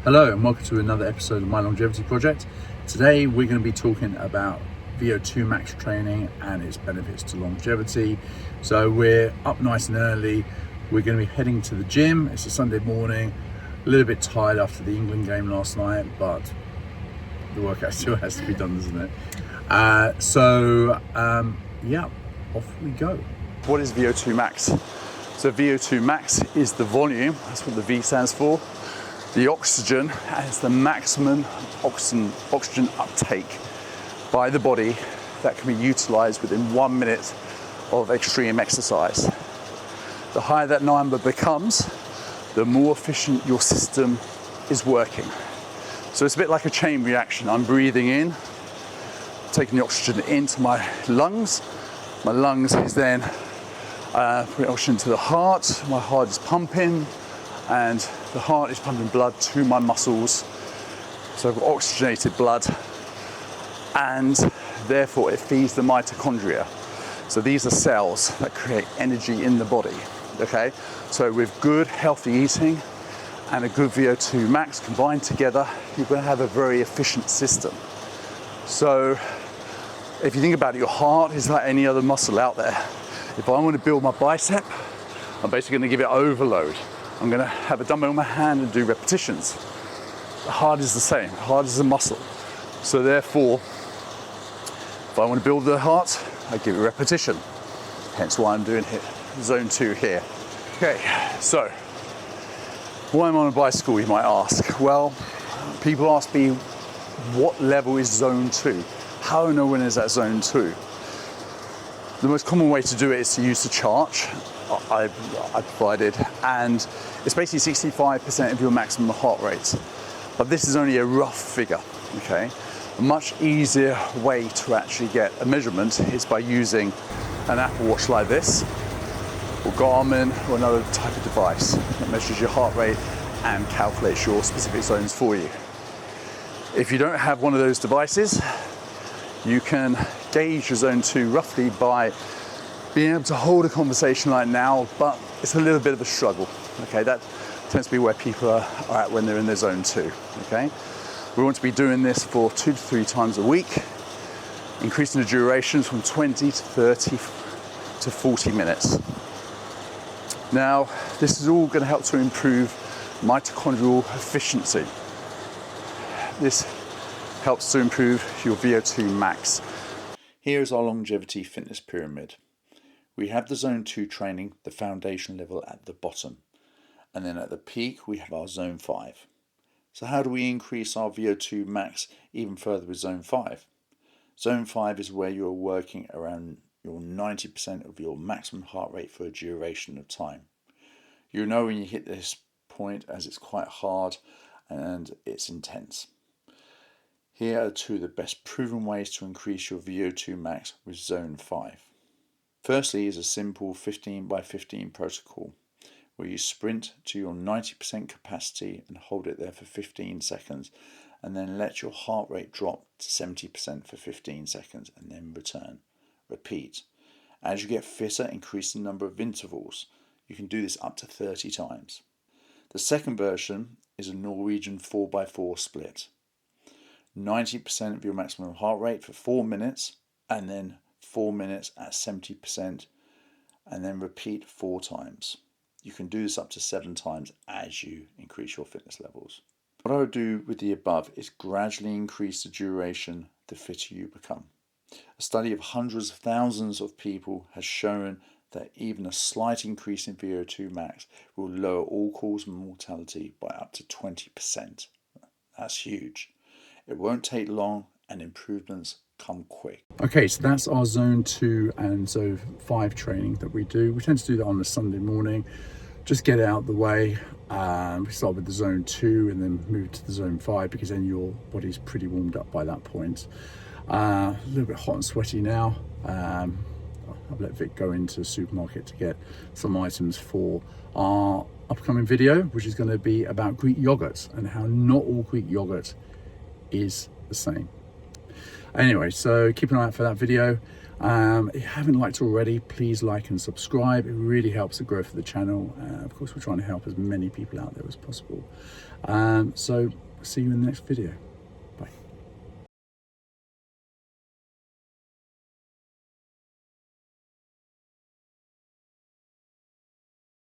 Hello and welcome to another episode of my longevity project. Today we're going to be talking about VO2max training and its benefits to longevity. So we're up nice and early. We're going to be heading to the gym. It's a Sunday morning, a little bit tired after the England game last night, but the workout still has to be done, doesn't it? Yeah, off we go. What is VO2max? So VO2max is the volume, that's what the V stands for. The oxygen is the maximum oxygen uptake by the body that can be utilized within 1 minute of extreme exercise. The higher that number becomes, the more efficient your system is working. So it's a bit like a chain reaction. I'm breathing in, taking the oxygen into my lungs. My lungs is then putting oxygen to the heart. My heart is pumping, and the heart is pumping blood to my muscles. So I've got oxygenated blood, and therefore it feeds the mitochondria. So these are cells that create energy in the body, okay? So with good, healthy eating and a good VO2max combined together, you're gonna have a very efficient system. So if you think about it, your heart is like any other muscle out there. If I want to build my bicep, I'm basically gonna give it overload. I'm gonna have a dumbbell in my hand and do repetitions. The heart is the same. The heart is a muscle. So therefore, if I want to build the heart, I give it repetition. Hence why I'm doing zone 2 here. Okay, so why am I on a bicycle, you might ask? Well, people ask me, what level is zone 2? How do I know when is that zone 2? The most common way to do it is to use the chart I provided, and it's basically 65% of your maximum heart rate. But this is only a rough figure, okay? A much easier way to actually get a measurement is by using an Apple Watch like this, or Garmin, or another type of device that measures your heart rate and calculates your specific zones for you. If you don't have one of those devices, you can gauge your zone 2 roughly by being able to hold a conversation like now, but it's a little bit of a struggle, okay? That tends to be where people are at when they're in their zone 2, okay? We want to be doing this for 2 to 3 times a week, increasing the durations from 20 to 30 to 40 minutes. Now, this is all going to help to improve mitochondrial efficiency. This helps to improve your VO2max. Here is our longevity fitness pyramid. We have the zone 2 training, the foundation level at the bottom. And then at the peak, we have our zone 5. So how do we increase our VO2max even further with zone 5? Zone 5 is where you're working around your 90% of your maximum heart rate for a duration of time. You know when you hit this point, as it's quite hard and it's intense. Here are 2 of the best proven ways to increase your VO2max with zone 5. Firstly is a simple 15 by 15 protocol where you sprint to your 90% capacity and hold it there for 15 seconds, and then let your heart rate drop to 70% for 15 seconds and then return. Repeat. As you get fitter, increase the number of intervals. You can do this up to 30 times. The second version is a Norwegian 4x4 split. 90% of your maximum heart rate for 4 minutes, and then 4 minutes at 70%, and then repeat 4 times. You can do this up to 7 times as you increase your fitness levels. What I would do with the above is gradually increase the duration the fitter you become. A study of hundreds of thousands of people has shown that even a slight increase in VO2max will lower all-cause mortality by up to 20%. That's huge. It won't take long, and improvements come quick. Okay, so that's our zone 2 and zone 5 training that we do. We tend to do that on a Sunday morning. Just get it out of the way. We start with the zone 2 and then move to the zone 5, because then your body's pretty warmed up by that point. A little bit hot and sweaty now. I've let Vic go into the supermarket to get some items for our upcoming video, which is going to be about Greek yogurt and how not all Greek yogurt is the same. Anyway, so keep an eye out for that video. If you haven't liked already, please like and subscribe. It really helps the growth of the channel. Of course, we're trying to help as many people out there as possible. So see you in the next video.